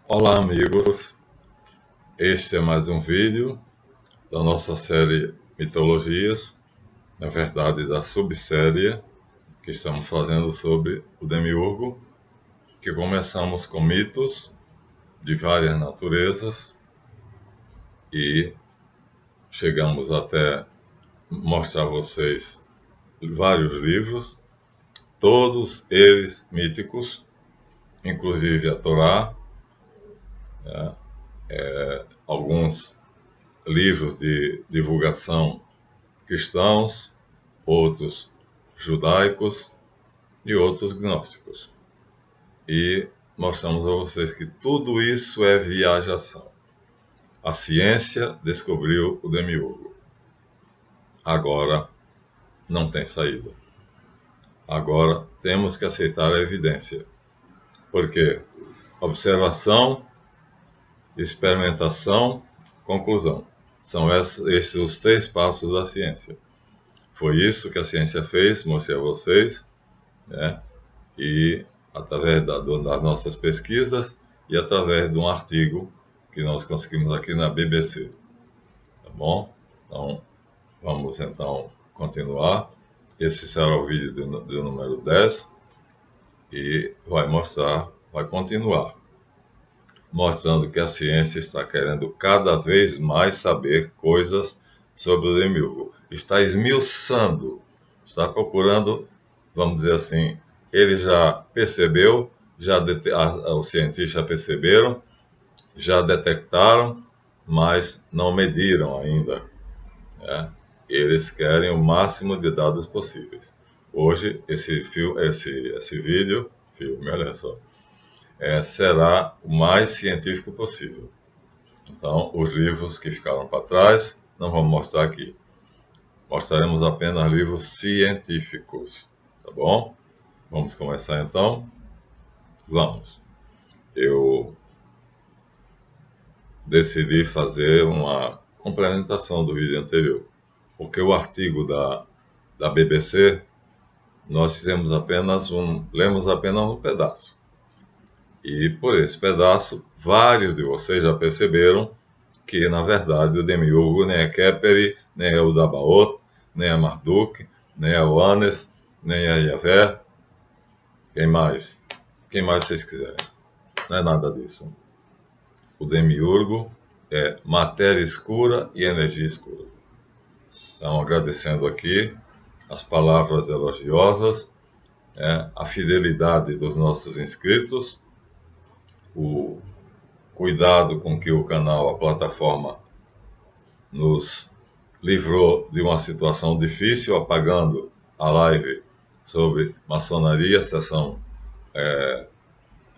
Olá amigos, este é mais um vídeo da nossa série Mitologias, na verdade da subsérie que estamos fazendo sobre o Demiurgo, que começamos com mitos de várias naturezas e chegamos até mostrar a vocês vários livros, todos eles míticos, inclusive a Torá, alguns livros de divulgação cristãos, outros judaicos e outros gnósticos. E mostramos a vocês que tudo isso é viajação. A ciência descobriu o Demiurgo. Agora não tem saída. Agora temos que aceitar a evidência. Porque observação, experimentação, conclusão. São esses os 3 passos da ciência. Foi isso que a ciência fez, mostrei a vocês, né? E através das nossas pesquisas e através de um artigo que nós conseguimos aqui na BBC. Tá bom? Então, vamos então continuar. Esse será o vídeo do número 10 e vai continuar, mostrando que a ciência está querendo cada vez mais saber coisas sobre o Demiurgo. Está esmiuçando, está procurando, vamos dizer assim, ele já percebeu, os cientistas perceberam, já detectaram, mas não mediram ainda, né? Eles querem o máximo de dados possíveis. Hoje, esse vídeo, olha só, será o mais científico possível. Então, os livros que ficaram para trás, não vamos mostrar aqui. Mostraremos apenas livros científicos, tá bom? Vamos começar então? Vamos. Eu decidi fazer uma complementação do vídeo anterior, porque o artigo da BBC, nós fizemos lemos apenas um pedaço. E por esse pedaço, vários de vocês já perceberam que, na verdade, o Demiurgo nem é Khepri, nem é o Dabaoth, nem é Marduk, nem é o Anes, nem é Yahvé. Quem mais? Quem mais vocês quiserem. Não é nada disso. O Demiurgo é matéria escura e energia escura. Então, agradecendo aqui as palavras elogiosas, a fidelidade dos nossos inscritos, o cuidado com que o canal, a plataforma, nos livrou de uma situação difícil, apagando a live sobre maçonaria, sessão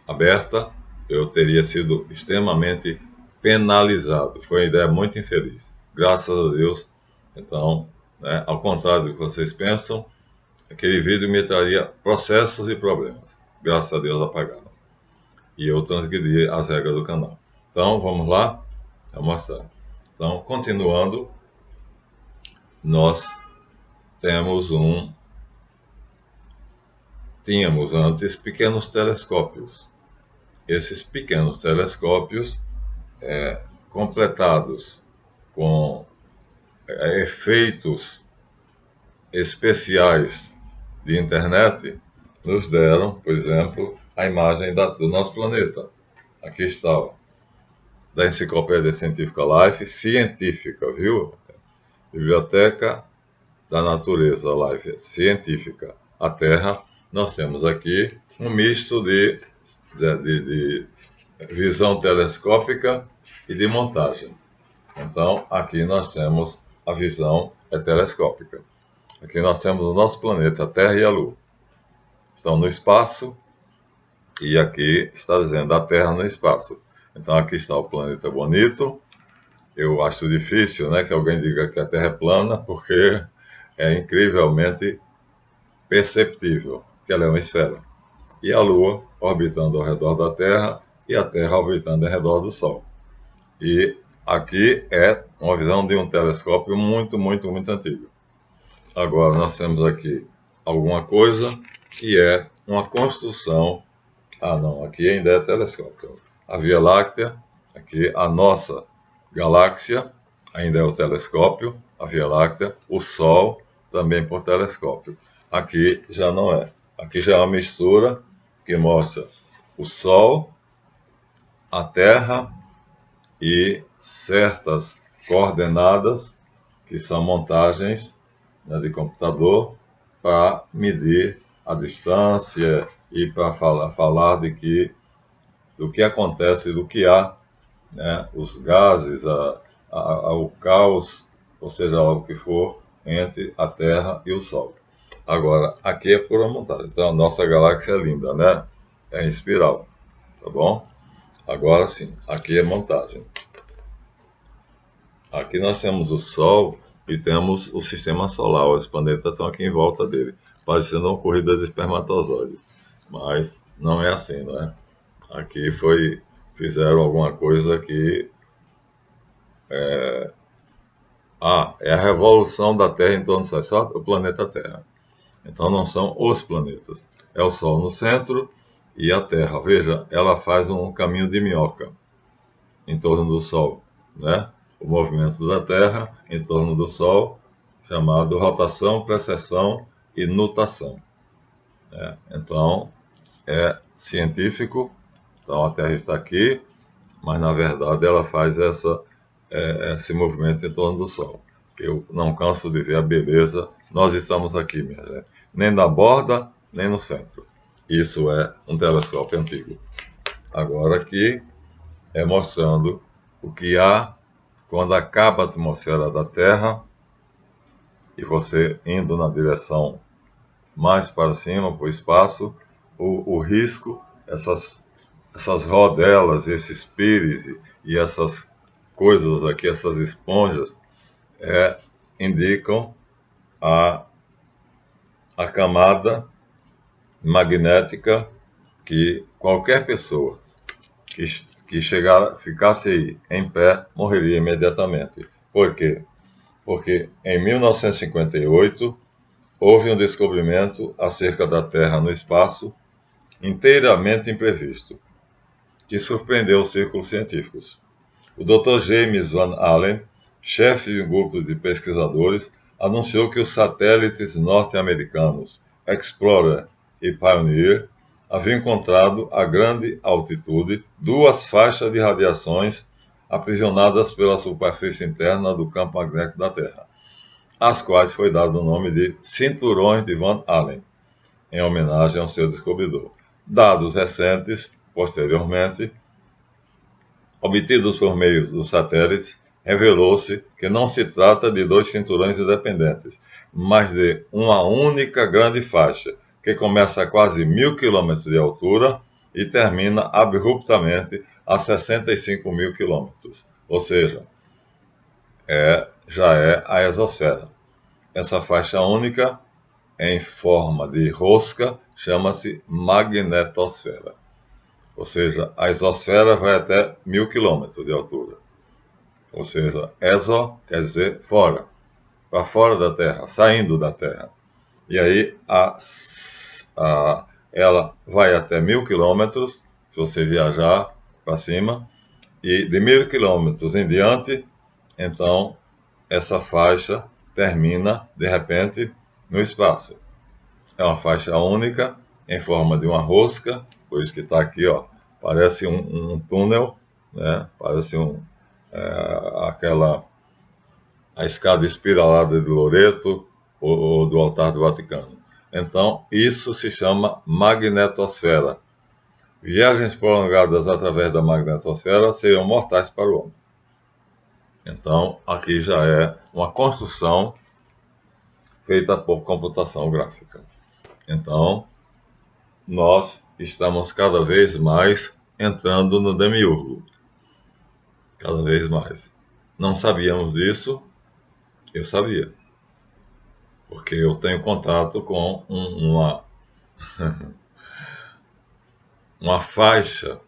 aberta. Eu teria sido extremamente penalizado. Foi uma ideia muito infeliz. Graças a Deus. Então, ao contrário do que vocês pensam, aquele vídeo me traria processos e problemas. Graças a Deus apagaram. E eu transgredi as regras do canal. Então, vamos lá? Vou mostrar. Então, continuando, nós tínhamos antes pequenos telescópios. Esses pequenos telescópios, completados com efeitos especiais de internet, nos deram, por exemplo, a imagem do nosso planeta. Aqui está, ó, da Enciclopédia Científica Life, científica, viu? Biblioteca da Natureza Life, científica. A Terra, nós temos aqui um misto de visão telescópica e de montagem. Então, aqui nós temos a visão telescópica. Aqui nós temos o nosso planeta, a Terra e a Lua. Estão no espaço, e aqui está dizendo a Terra no espaço. Então, aqui está o planeta bonito. Eu acho difícil, que alguém diga que a Terra é plana, porque é incrivelmente perceptível que ela é uma esfera. E a Lua orbitando ao redor da Terra e a Terra orbitando ao redor do Sol. E aqui é uma visão de um telescópio muito, muito, muito antigo. Agora nós temos aqui alguma coisa que é uma construção. Ah, não, aqui ainda é telescópio. a Via Láctea, aqui a nossa galáxia, ainda é o telescópio, a Via Láctea, o Sol também por telescópio. Aqui já não é. Aqui já é uma mistura que mostra o Sol, a Terra e certas coordenadas que são montagens, né, de computador para medir a distância e para falar do que acontece, do que há, né, os gases, o caos, ou seja lá o que for, entre a Terra e o Sol. Agora, aqui é pura montagem. Então, a nossa galáxia é linda, né? É em espiral, tá bom? Agora sim, aqui é montagem. Aqui nós temos o Sol e temos o Sistema Solar. Os planetas estão aqui em volta dele, parecendo uma corrida de espermatozoides. Mas não é assim, não é? Aqui fizeram alguma coisa que é a revolução da Terra em torno do Sol, só o planeta Terra. Então não são os planetas. É o Sol no centro e a Terra. Veja, ela faz um caminho de minhoca em torno do Sol, né? O movimento da Terra em torno do Sol, chamado rotação, precessão e nutação. Então, é científico. Então, a Terra está aqui, mas na verdade ela faz esse movimento em torno do Sol. Eu não canso de ver a beleza. Nós estamos aqui, minha gente. Nem na borda, nem no centro. Isso é um telescópio antigo. Agora aqui é mostrando o que há quando acaba a atmosfera da Terra e você indo na direção mais para cima, para o espaço, o risco, essas rodelas, esses pires e essas coisas aqui, essas esponjas, indicam a camada magnética que qualquer pessoa que ficasse aí em pé morreria imediatamente. Por quê? Porque em 1958 houve um descobrimento acerca da Terra no espaço inteiramente imprevisto, que surpreendeu os círculos científicos. O Dr. James Van Allen, chefe de um grupo de pesquisadores, anunciou que os satélites norte-americanos Explorer e Pioneer haviam encontrado a grande altitude duas faixas de radiações aprisionadas pela superfície interna do campo magnético da Terra, às quais foi dado o nome de cinturões de Van Allen, em homenagem ao seu descobridor. Dados recentes, posteriormente, obtidos por meio dos satélites, revelou-se que não se trata de dois cinturões independentes, mas de uma única grande faixa, que começa a quase 1.000 km de altura e termina abruptamente a 65.000 km. Ou seja, já é a exosfera. Essa faixa única, em forma de rosca, chama-se magnetosfera. Ou seja, a exosfera vai até 1.000 km de altura. Ou seja, exo quer dizer fora, para fora da Terra, saindo da Terra. E aí ela vai até 1.000 km, se você viajar para cima, e de 1.000 km em diante, então essa faixa termina, de repente, no espaço. É uma faixa única, em forma de uma rosca, por isso que está aqui, ó, parece um túnel, né? Parece a escada espiralada de Loreto ou do altar do Vaticano. Então, isso se chama magnetosfera. Viagens prolongadas através da magnetosfera seriam mortais para o homem. Então, aqui já é uma construção feita por computação gráfica. Então, nós estamos cada vez mais entrando no demiurgo. Cada vez mais. Não sabíamos disso, eu sabia. Porque eu tenho contato com uma faixa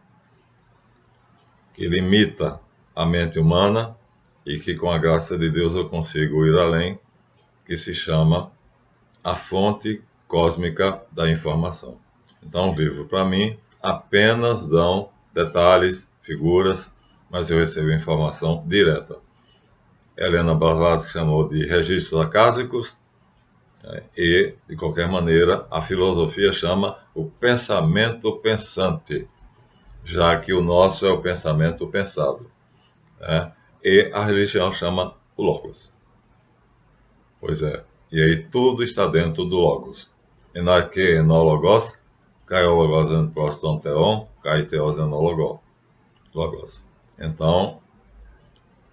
que limita a mente humana e que com a graça de Deus eu consigo ir além, que se chama a fonte cósmica da informação. Então, o livro, para mim, apenas dão detalhes, figuras, mas eu recebo informação direta. Helena Blavatsky chamou de registros acásicos, e, de qualquer maneira, a filosofia chama o pensamento pensante, já que o nosso é o pensamento pensado, né? E a religião chama o Logos. Pois é, e aí tudo está dentro do Logos. Enarque enólogos, kaiologos en proston theon, kaiteos enologos. Logos. Então,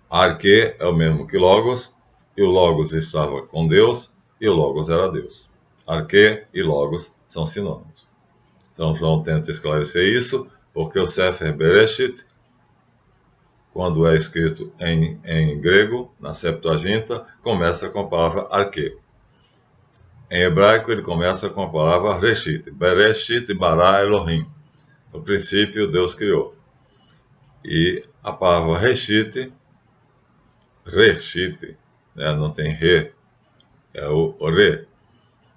arque é o mesmo que Logos, e o Logos estava com Deus, e o Logos era Deus. Arque e Logos são sinônimos. Então, João tenta esclarecer isso, porque o Sefer Bereshit, quando é escrito em grego, na Septuaginta, começa com a palavra arque. Em hebraico, ele começa com a palavra reshit. Bereshit bara Elohim. No princípio, Deus criou. E a palavra reshit, né, não tem re, é o re,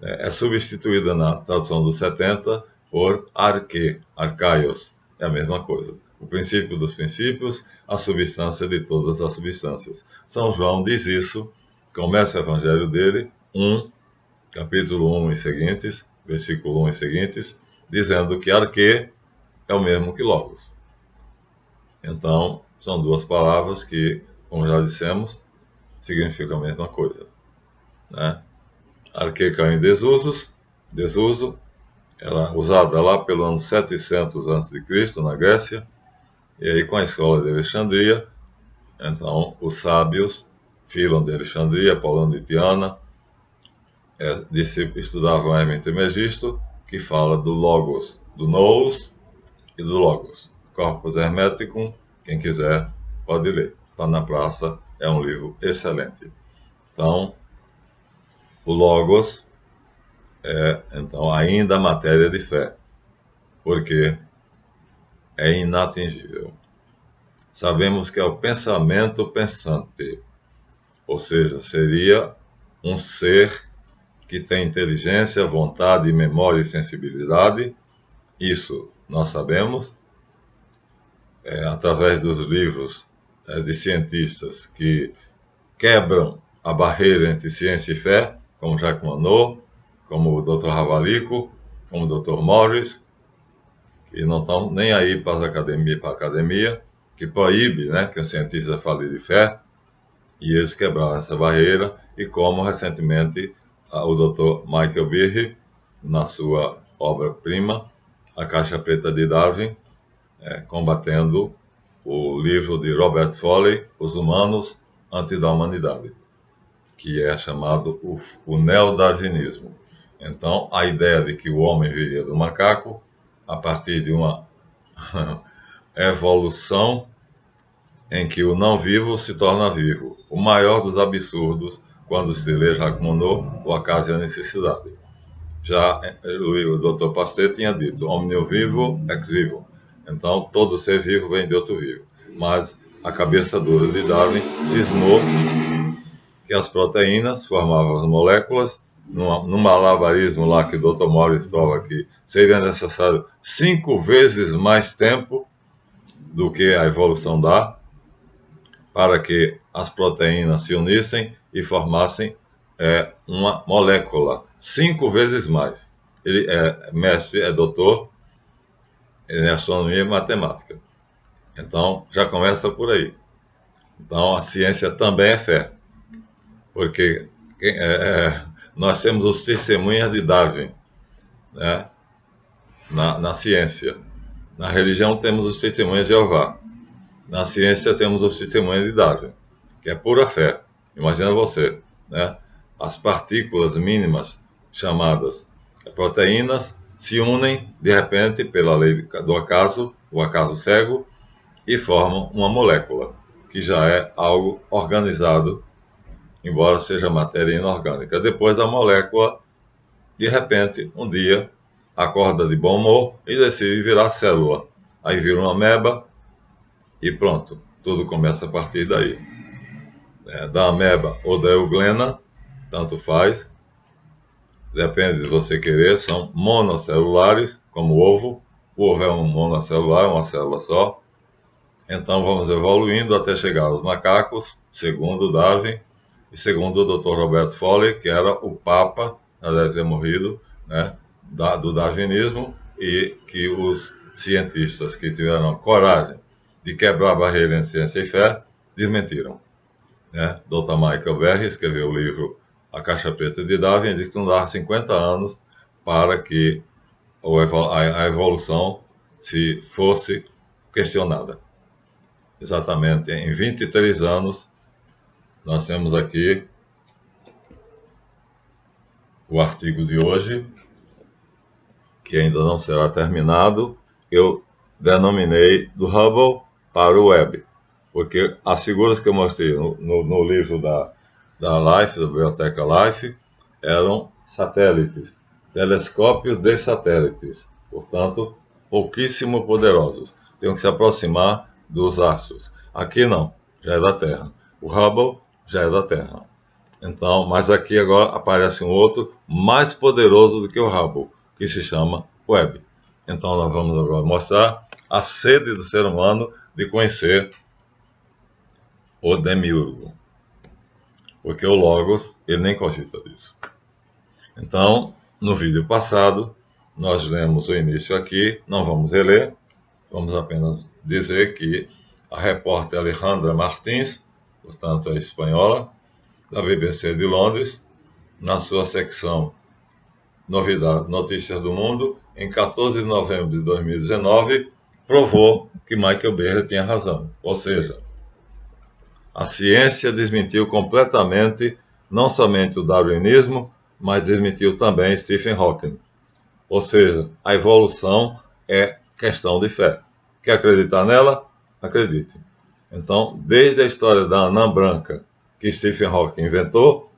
é substituída na tradução dos 70 por arque, arcaios. É a mesma coisa. O princípio dos princípios, a substância de todas as substâncias. São João diz isso, começa o evangelho dele, capítulo 1 e seguintes, versículo 1 e seguintes, dizendo que arque é o mesmo que logos. Então, são duas palavras que, como já dissemos, significam a mesma coisa, né? Arque caiu em desuso, era usada lá pelo ano 700 a.C., na Grécia, e aí com a escola de Alexandria, então os sábios, Filon de Alexandria, Paulino de Tiana, estudavam Hermes Trismegisto, que fala do Logos, do Nous e do Logos. Corpus Hermeticum, quem quiser pode ler. Está na praça, é um livro excelente. Então, o Logos é, então, ainda matéria de fé, porque é inatingível. Sabemos que é o pensamento pensante, ou seja, seria um ser que tem inteligência, vontade, memória e sensibilidade. Isso nós sabemos, através dos livros de cientistas que quebram a barreira entre ciência e fé, como Jacques Monod, como o Dr. Ravalico, como o Dr. Morris, que não estão nem aí para a academia, que proíbe, né, que o cientista fale de fé, e eles quebraram essa barreira, e como recentemente o Dr. Michael Behe, na sua obra-prima, A Caixa Preta de Darwin, combatendo o livro de Robert Foley, Os Humanos antes da Humanidade, que é chamado o neodarwinismo. Então, a ideia de que o homem viria do macaco, a partir de uma evolução em que o não vivo se torna vivo. O maior dos absurdos, quando se lê Jacques Monod, O Acaso e a Necessidade. Já o Dr. Pasteur tinha dito, omnio vivo ex vivo. Então, todo ser vivo vem de outro vivo. Mas a cabeça dura de Darwin cismou que as proteínas formavam as moléculas, num malabarismo lá que o Dr. Morris prova que seria necessário 5 vezes mais tempo do que a evolução dá, para que as proteínas se unissem e formassem uma molécula, 5 vezes mais. Ele é mestre, é doutor em astronomia e matemática. Então, já começa por aí. Então, a ciência também é fé, porque nós temos os testemunhas de Darwin, né, na ciência. Na religião temos os testemunhas de Jeová. Na ciência temos os testemunhos de Darwin, que é pura fé. Imagina você, né? As partículas mínimas, chamadas proteínas, se unem, de repente, pela lei do acaso, o acaso cego, e formam uma molécula, que já é algo organizado, embora seja matéria inorgânica. Depois a molécula, de repente, um dia, acorda de bom humor e decide virar célula. Aí vira uma ameba e pronto, tudo começa a partir daí. Da ameba ou da euglena, tanto faz, depende de você querer, são monocelulares, como o ovo. o ovo é um monocelular, uma célula só. Então vamos evoluindo até chegar aos macacos, segundo Darwin, e segundo o Dr. Robert Foley, que era o papa, na verdade ter morrido, né, do darwinismo, e que os cientistas que tiveram coragem de quebrar a barreira entre ciência e fé, desmentiram. Né? Dr. Michael Berry escreveu o livro A Caixa Preta de Darwin, e disse que não dava 50 anos para que a evolução se fosse questionada. Exatamente, em 23 anos, nós temos aqui o artigo de hoje, que ainda não será terminado. Eu denominei do Hubble para o Webb, porque as figuras que eu mostrei no livro da Life, da Biblioteca Life, eram satélites, telescópios de satélites, portanto, pouquíssimo poderosos. Tinham que se aproximar dos astros. Aqui não, já é da Terra. O Hubble já é da Terra. Então, mas aqui agora aparece um outro mais poderoso do que o Hubble, que se chama Webb. Então nós vamos agora mostrar a sede do ser humano de conhecer o demiurgo. Porque o Logos, ele nem cogita disso. Então, no vídeo passado, nós lemos o início aqui, não vamos reler, vamos apenas dizer que a repórter Alejandra Martins, portanto é espanhola, da BBC de Londres, na sua secção Notícias do Mundo, em 14 de novembro de 2019, provou que Michael Berry tinha razão. Ou seja, a ciência desmentiu completamente não somente o darwinismo, mas desmentiu também Stephen Hawking. Ou seja, a evolução é questão de fé. Quer acreditar nela? Acredite. Então, desde a história da anã branca, que Stephen Hawking inventou,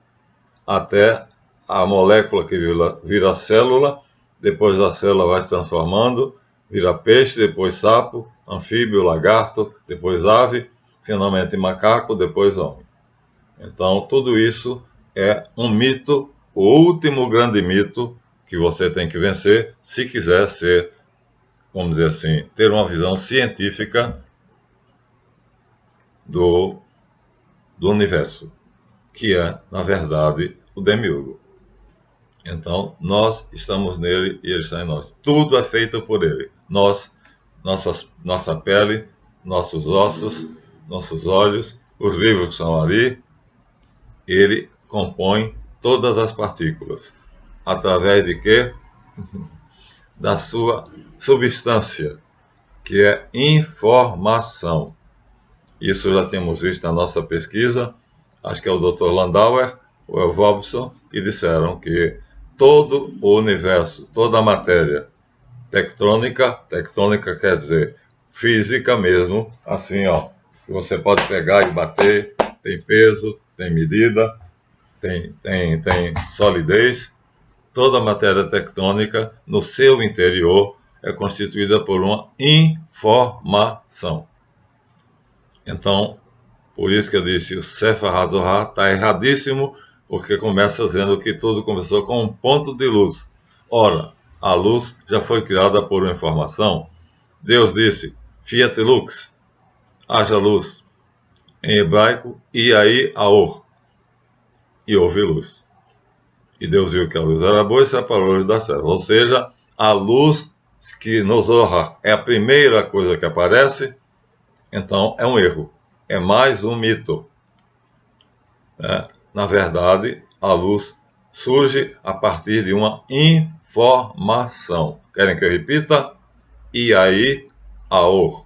até a molécula que vira célula, depois a célula vai se transformando, vira peixe, depois sapo, anfíbio, lagarto, depois ave, finalmente macaco, depois homem. Então, tudo isso é um mito, o último grande mito que você tem que vencer se quiser ser, vamos dizer assim, ter uma visão científica do universo, que é, na verdade, o demiurgo. Então, nós estamos nele e ele está em nós. Tudo é feito por ele. Nós, nossa pele, nossos ossos, nossos olhos, os vivos que estão ali, ele compõe todas as partículas. Através de quê? Da sua substância, que é informação. Isso já temos visto na nossa pesquisa, acho que é o Dr. Landauer ou é o Robson, que disseram que todo o universo, toda a matéria tectônica quer dizer física mesmo, assim ó, que você pode pegar e bater, tem peso, tem medida, tem solidez. Toda a matéria tectônica no seu interior é constituída por uma informação. Então, por isso que eu disse, o Sefer HaZohar está erradíssimo, porque começa dizendo que tudo começou com um ponto de luz. Ora, a luz já foi criada por uma informação. Deus disse, Fiat Lux, haja luz. Em hebraico, Iai Aor, e houve luz. E Deus viu que a luz era boa e separou a luz das trevas. Ou seja, a luz que no Zohar é a primeira coisa que aparece, então é um erro. É mais um mito. Na verdade, a luz surge a partir de uma informação. Querem que eu repita? Iai Aor,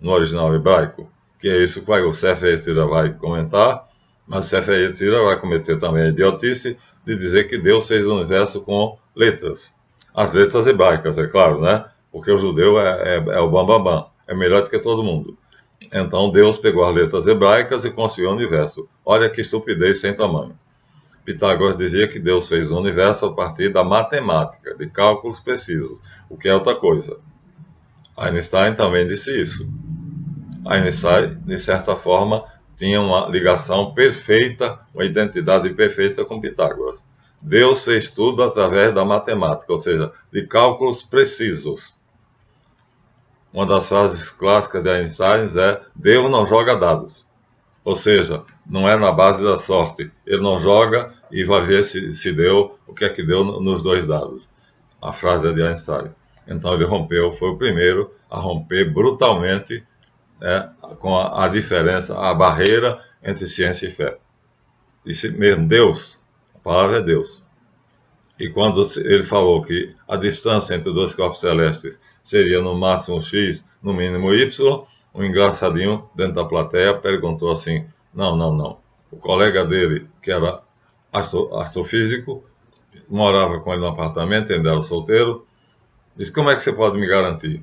no original hebraico. Que é isso que o Sefer Yetzirah vai comentar, mas o Sefer Yetzirah vai cometer também a idiotice de dizer que Deus fez o universo com letras. As letras hebraicas, é claro, né? Porque o judeu é o bambambam, é melhor do que todo mundo. Então Deus pegou as letras hebraicas e construiu o universo. Olha que estupidez sem tamanho. Pitágoras dizia que Deus fez o universo a partir da matemática, de cálculos precisos, o que é outra coisa. Einstein também disse isso. Einstein, de certa forma, tinha uma ligação perfeita, uma identidade perfeita com Pitágoras. Deus fez tudo através da matemática, ou seja, de cálculos precisos. uma das frases clássicas de Einstein é: Deus não joga dados. Ou seja, não é na base da sorte. Ele não joga e vai ver se deu, o que é que deu nos dois dados. A frase é de Einstein. Então ele rompeu, foi o primeiro a romper brutalmente, com a diferença, a barreira entre ciência e fé. Disse mesmo, Deus, a palavra é Deus. E quando ele falou que a distância entre dois corpos celestes seria no máximo X, no mínimo Y, um engraçadinho dentro da plateia perguntou assim: não, não, não. O colega dele, que era astrofísico, morava com ele no apartamento, ele era solteiro, disse: como é que você pode me garantir?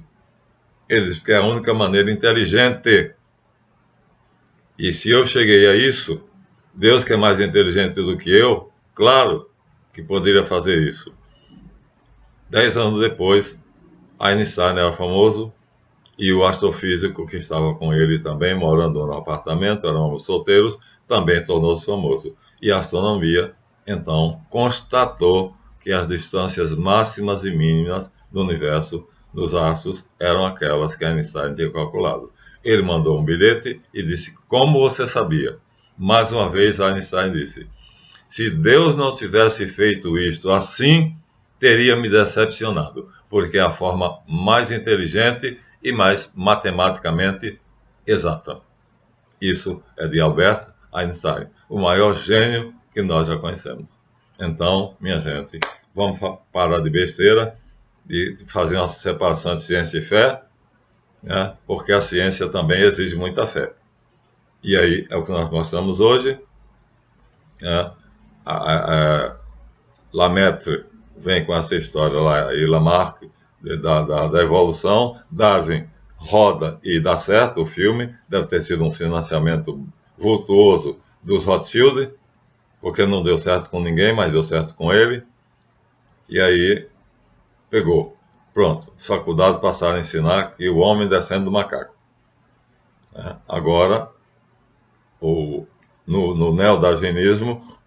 Ele disse: porque é a única maneira inteligente. E se eu cheguei a isso, Deus, que é mais inteligente do que eu, claro que poderia fazer isso. 10 anos depois, Einstein era famoso e o astrofísico que estava com ele também, morando no apartamento, eram solteiros, também tornou-se famoso. E a astronomia, então, constatou que as distâncias máximas e mínimas do universo, dos astros, eram aquelas que Einstein tinha calculado. Ele mandou um bilhete e disse: como você sabia? Mais uma vez, Einstein disse: se Deus não tivesse feito isto assim, teria me decepcionado, porque é a forma mais inteligente e mais matematicamente exata. Isso é de Albert Einstein, o maior gênio que nós já conhecemos. Então, minha gente, vamos parar de besteira e fazer uma separação de ciência e fé, né? Porque a ciência também exige muita fé. E aí é o que nós mostramos hoje, né? Lemaitre vem com essa história lá, e Lamarck, da evolução. Darwin roda e dá certo o filme, deve ter sido um financiamento vultuoso dos Rothschild, porque não deu certo com ninguém, mas deu certo com ele. E aí pegou. Pronto, faculdades passaram a ensinar que o homem descende do macaco. Agora, no neodarwinismo,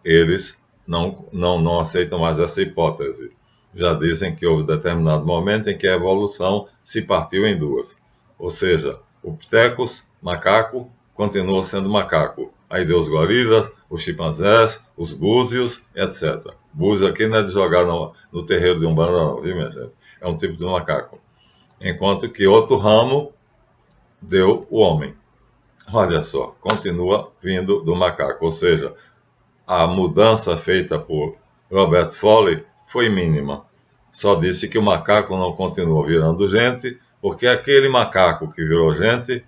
eles não aceitam mais essa hipótese. Já dizem que houve determinado momento em que a evolução se partiu em duas. Ou seja, o Pithecus, macaco, continua sendo macaco. Aí deu os gorilas, os chimpanzés, os búzios, etc. Búzio aqui não é de jogar no terreiro de Umbanda, não, viu, minha gente? É um tipo de macaco. Enquanto que outro ramo deu o homem. Olha só, continua vindo do macaco. Ou seja, a mudança feita por Robert Foley foi mínima. Só disse que o macaco não continuou virando gente, porque aquele macaco que virou gente,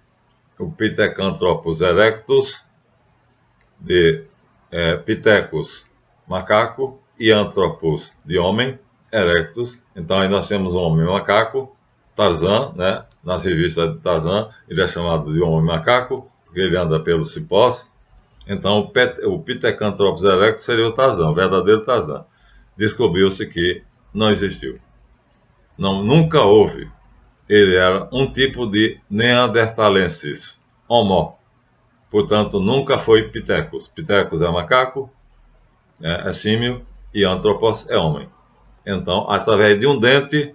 o Pithecanthropus erectus, de Pithecus, macaco, e Anthropus, de homem, erectus. Então aí nós temos um homem macaco, Tarzan, né? Nas revistas de Tarzan, ele é chamado de homem macaco, porque ele anda pelos cipós. Então, o Pithecanthropus erectus seria o Tarzan, o verdadeiro Tarzan. Descobriu-se que não existiu. Nunca houve. Ele era um tipo de Neanderthalensis, Homo. Portanto, nunca foi Pithecus. Pithecus é macaco, é símio, e Anthropos é homem. Então, através de um dente,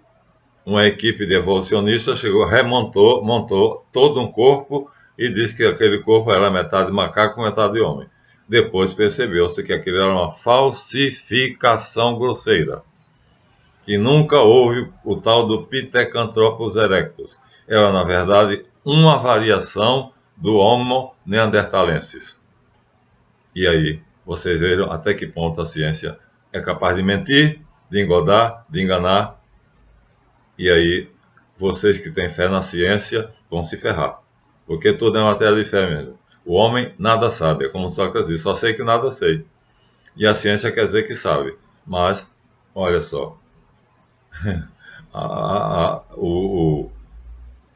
uma equipe de evolucionistas montou todo um corpo e disse que aquele corpo era metade macaco, metade homem. Depois percebeu-se que aquilo era uma falsificação grosseira. E nunca houve o tal do Pithecanthropus erectus. Era, na verdade, uma variação do Homo neanderthalensis. E aí, vocês vejam até que ponto a ciência é capaz de mentir, de engodar, de enganar. E aí, vocês que têm fé na ciência vão se ferrar. Porque tudo é matéria de fé mesmo. O homem nada sabe, é como Sócrates disse, só sei que nada sei. E a ciência quer dizer que sabe. Mas, olha só, o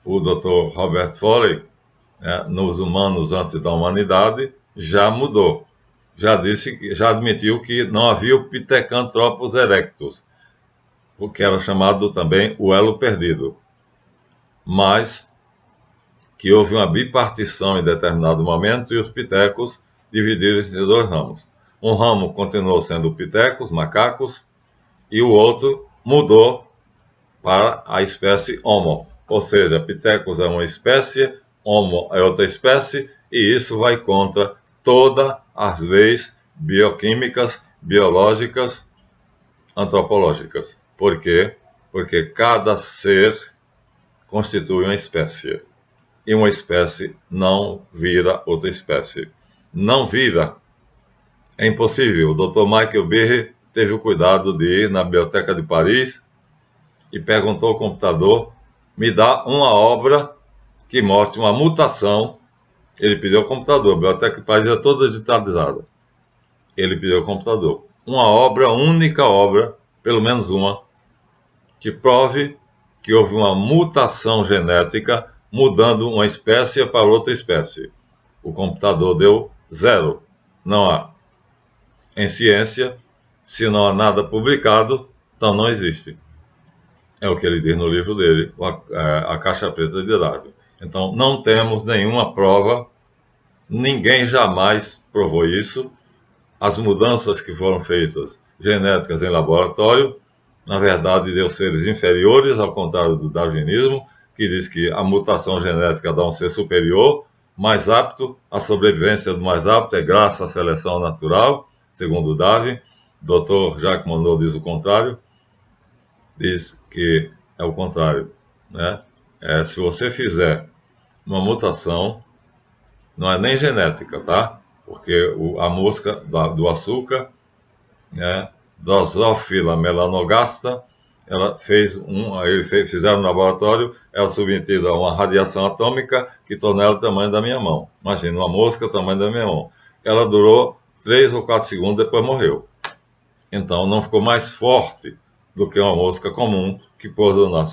Dr. Robert Foley, né, nos Humanos Antes da Humanidade, já mudou. Já admitiu que não havia o Pithecanthropus erectus, o que era chamado também o elo perdido. Mas que houve uma bipartição em determinado momento e os pitecos dividiram-se em dois ramos. Um ramo continuou sendo pitecos, macacos, e o outro mudou para a espécie Homo. ou seja, Pithecus é uma espécie, Homo é outra espécie, e isso vai contra todas as leis bioquímicas, biológicas, antropológicas. Por quê? Porque cada ser constitui uma espécie. E uma espécie não vira outra espécie. Não vira. É impossível. O Dr. Michael Behe teve o cuidado de ir na Biblioteca de Paris e perguntou ao computador: me dá uma obra que mostre uma mutação. Ele pediu ao computador, a Biblioteca de Paris é toda digitalizada. Ele pediu ao computador uma obra, única obra, pelo menos uma, que prove que houve uma mutação genética mudando uma espécie para outra espécie. O computador deu 0. Não há. Em ciência, se não há nada publicado, então não existe. É o que ele diz no livro dele, A Caixa Preta de Darwin. Então, não temos nenhuma prova, ninguém jamais provou isso. As mudanças que foram feitas, genéticas em laboratório, na verdade, deu seres inferiores, ao contrário do darwinismo, que diz que a mutação genética dá um ser superior, mais apto, a sobrevivência do mais apto é graças à seleção natural, segundo Darwin. Dr. Jacques Monod diz o contrário, diz que é o contrário, né? Se você fizer uma mutação, não é nem genética, tá? Porque a mosca do açúcar, né, Drosophila melanogaster, fizeram no laboratório, ela submetida a uma radiação atômica que tornou ela do tamanho da minha mão. Imagina, uma mosca do tamanho da minha mão. Ela durou 3 ou 4 segundos, depois morreu. Então, não ficou mais forte do que uma mosca comum que pousou na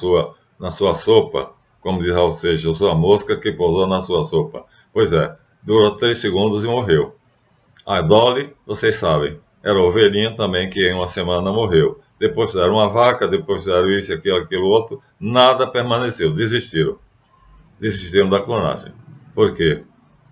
sua sopa, como diz Raul Seixas, eu sou a mosca que pousou na sua sopa. Pois é, durou 3 segundos e morreu. A Dolly, vocês sabem, era ovelhinha também que em uma semana morreu. Depois fizeram uma vaca, depois fizeram isso, aquilo outro, nada permaneceu, desistiram. Desistiram da clonagem. Por quê?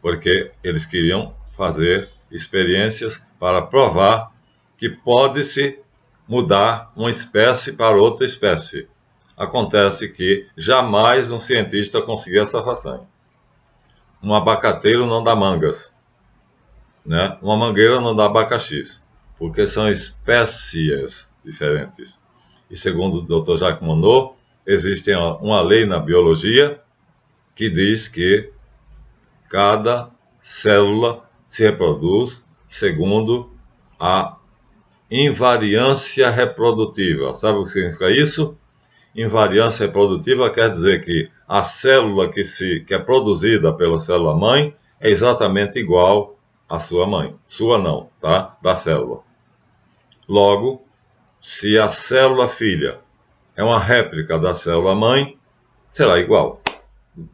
Porque eles queriam fazer experiências para provar que pode-se mudar uma espécie para outra espécie. Acontece que jamais um cientista conseguiu essa façanha. Um abacateiro não dá mangas, né? Uma mangueira não dá abacaxis, porque são espécies diferentes. E segundo o Dr. Jacques Monod, existe uma lei na biologia que diz que cada célula se reproduz segundo a invariância reprodutiva. Sabe o que significa isso? Invariância reprodutiva quer dizer que a célula que é produzida pela célula mãe é exatamente igual à sua mãe. Sua não, tá? Da célula. Logo, se a célula filha é uma réplica da célula mãe, será igual.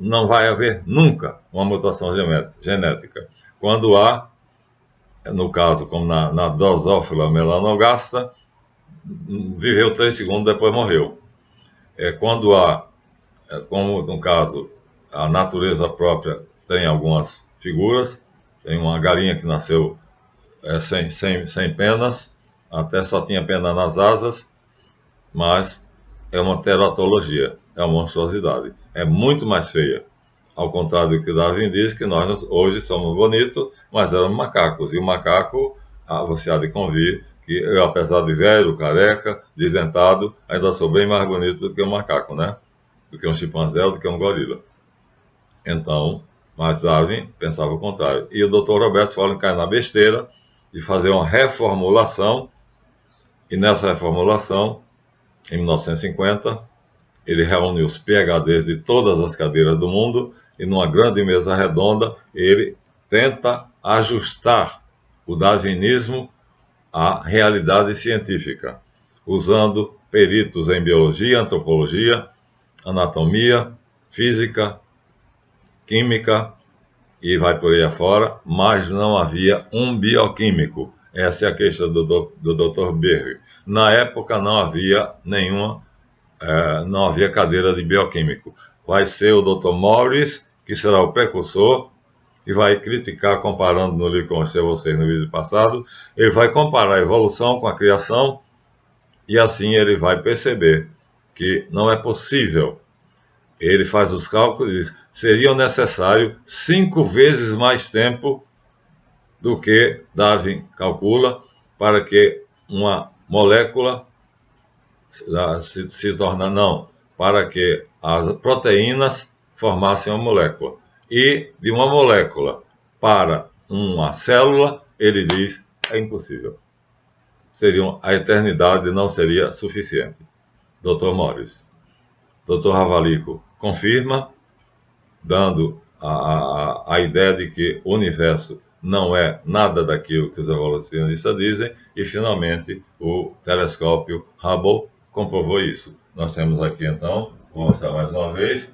Não vai haver nunca uma mutação genética. Quando há, no caso, como na Drosophila melanogaster, viveu 3 segundos, depois morreu. Quando há, como no caso, a natureza própria tem algumas figuras, tem uma galinha que nasceu sem penas, até só tinha pena nas asas, mas é uma teratologia, é uma monstruosidade. É muito mais feia. Ao contrário do que Darwin diz, que nós hoje somos bonitos, mas éramos macacos. E o macaco, você há de convir, que eu, apesar de velho, careca, desdentado, ainda sou bem mais bonito do que um macaco, né? Do que um chimpanzé, do que um gorila. Então, mas Darwin pensava o contrário. E o Dr. Roberto Follen cai na besteira de fazer uma reformulação, e nessa reformulação, em 1950, ele reúne os PhDs de todas as cadeiras do mundo e numa grande mesa redonda ele tenta ajustar o darwinismo à realidade científica, usando peritos em biologia, antropologia, anatomia, física, química e vai por aí afora, mas não havia um bioquímico. Essa é a queixa do Dr. Behe. Na época não havia não havia cadeira de bioquímico. Vai ser o Dr. Morris, que será o precursor, que vai criticar, comparando no livro que eu mostrei a vocês no vídeo passado, ele vai comparar a evolução com a criação, e assim ele vai perceber que não é possível Ele faz os cálculos e diz: seria necessário 5 vezes mais tempo do que Darwin calcula para que uma molécula se torne, não, para que as proteínas formassem uma molécula. E de uma molécula para uma célula, ele diz, é impossível. A eternidade não seria suficiente. Dr. Morris. Dr. Ravalico confirma, dando a ideia de que o universo não é nada daquilo que os evolucionistas dizem, e finalmente o telescópio Hubble comprovou isso. Nós temos aqui então, vou mostrar mais uma vez,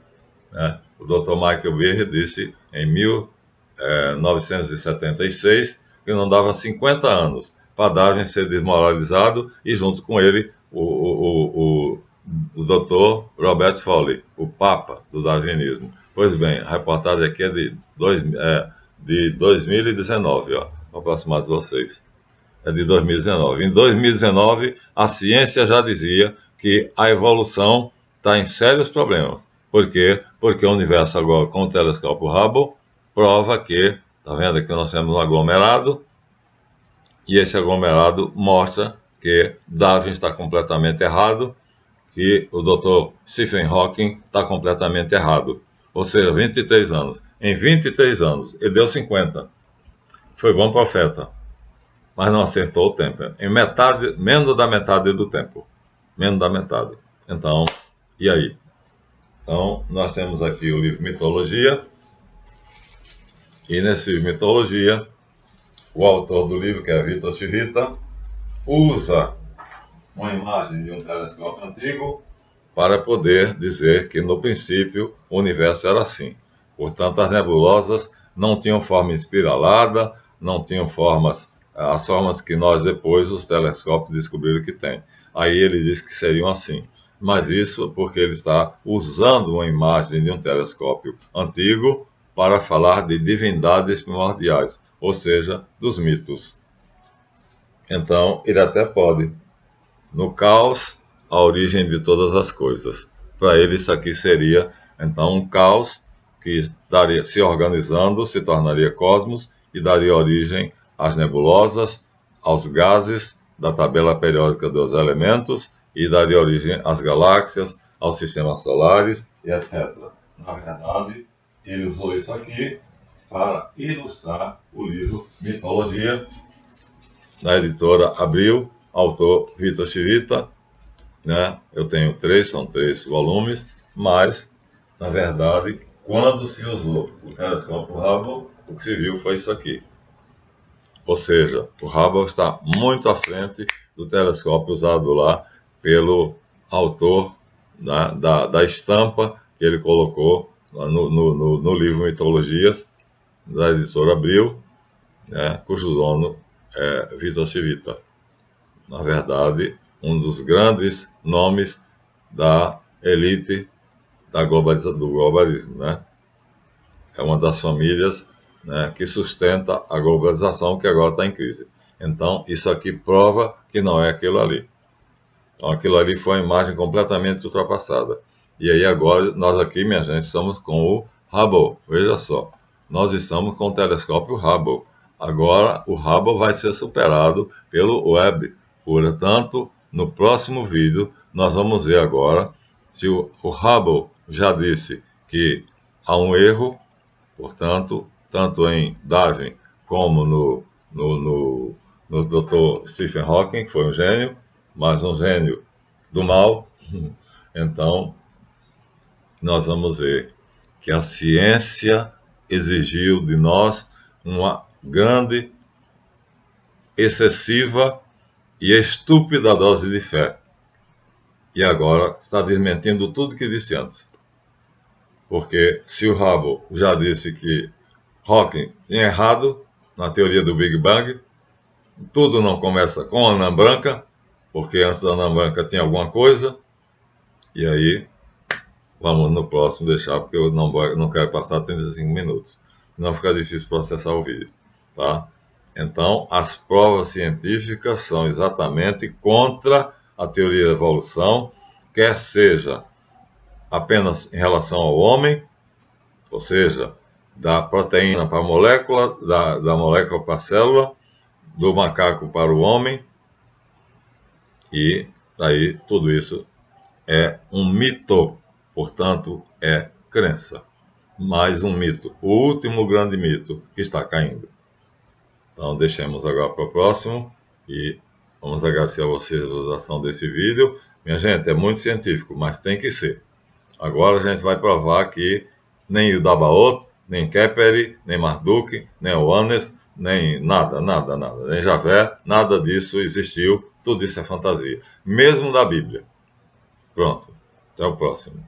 né, o Dr. Michael Behe disse em 1976 que não dava 50 anos para Darwin ser desmoralizado, e junto com ele o Dr. Robert Foley, o Papa do Darwinismo. Pois bem, a reportagem aqui é de 2019, ó, vou aproximar de vocês. É de 2019. Em 2019, a ciência já dizia que a evolução está em sérios problemas. Por quê? Porque o universo agora, com o telescópio Hubble, prova que, está vendo aqui, nós temos um aglomerado, e esse aglomerado mostra que Darwin está completamente errado, que o Dr. Stephen Hawking está completamente errado. Ou seja, 23 anos. Em 23 anos, ele deu 50. Foi bom profeta, mas não acertou o tempo. Em metade, menos da metade do tempo. Menos da metade. Então, e aí? Então, nós temos aqui o livro Mitologia, e nesse livro Mitologia, o autor do livro, que é Vitor Chivita, usa uma imagem de um telescópio antigo para poder dizer que, no princípio, o universo era assim. Portanto, as nebulosas não tinham forma espiralada, não tinham as formas que nós depois, os telescópios, descobriram que tem. Aí ele diz que seriam assim. Mas isso porque ele está usando uma imagem de um telescópio antigo para falar de divindades primordiais, ou seja, dos mitos. Então, ele até pode. No caos, a origem de todas as coisas. Para ele, isso aqui seria, então, um caos que daria, se organizando, se tornaria cosmos e daria origem às nebulosas, aos gases da tabela periódica dos elementos e daria origem às galáxias, aos sistemas solares e etc. Na verdade, ele usou isso aqui para ilustrar o livro Mitologia, da editora Abril, autor Vitor Chivita, né? Eu tenho são três volumes, mas, na verdade, quando se usou o telescópio Hubble, o que se viu foi isso aqui. Ou seja, o Hubble está muito à frente do telescópio usado lá pelo autor, né, da estampa que ele colocou no livro Mitologias, da editora Abril, né, cujo dono é Vitor Chivita. Na verdade, um dos grandes nomes da elite do globalismo, né? É uma das famílias, né, que sustenta a globalização, que agora está em crise. Então, isso aqui prova que não é aquilo ali. Então, aquilo ali foi uma imagem completamente ultrapassada. E aí agora, nós aqui, minha gente, estamos com o Hubble. Veja só, nós estamos com o telescópio Hubble. Agora, o Hubble vai ser superado pelo Webb. Portanto, no próximo vídeo, nós vamos ver agora se o Hubble já disse que há um erro, portanto, tanto em Darwin como no Dr. Stephen Hawking, que foi um gênio, mas um gênio do mal. Então, nós vamos ver que a ciência exigiu de nós uma grande, excessiva e estúpida dose de fé. E agora está desmentindo tudo que disse antes. Porque se o Hubble já disse que Hawking tinha errado na teoria do Big Bang, tudo não começa com a anã branca, porque antes da anã branca tinha alguma coisa, e aí vamos no próximo deixar, porque eu não quero passar 35 minutos, senão fica difícil processar o vídeo, tá? Então, as provas científicas são exatamente contra a teoria da evolução, quer seja apenas em relação ao homem, ou seja, da proteína para a molécula, da molécula para a célula, do macaco para o homem, e daí tudo isso é um mito, portanto, é crença. Mais um mito, o último grande mito que está caindo. Então, deixemos agora para o próximo e vamos agradecer a vocês a visualização desse vídeo. Minha gente, é muito científico, mas tem que ser. Agora a gente vai provar que nem o Dabaoth, nem Kepleri, nem Marduk, nem Oannes, nem nada, nem Javé, nada disso existiu. Tudo isso é fantasia, mesmo da Bíblia. Pronto, até o próximo.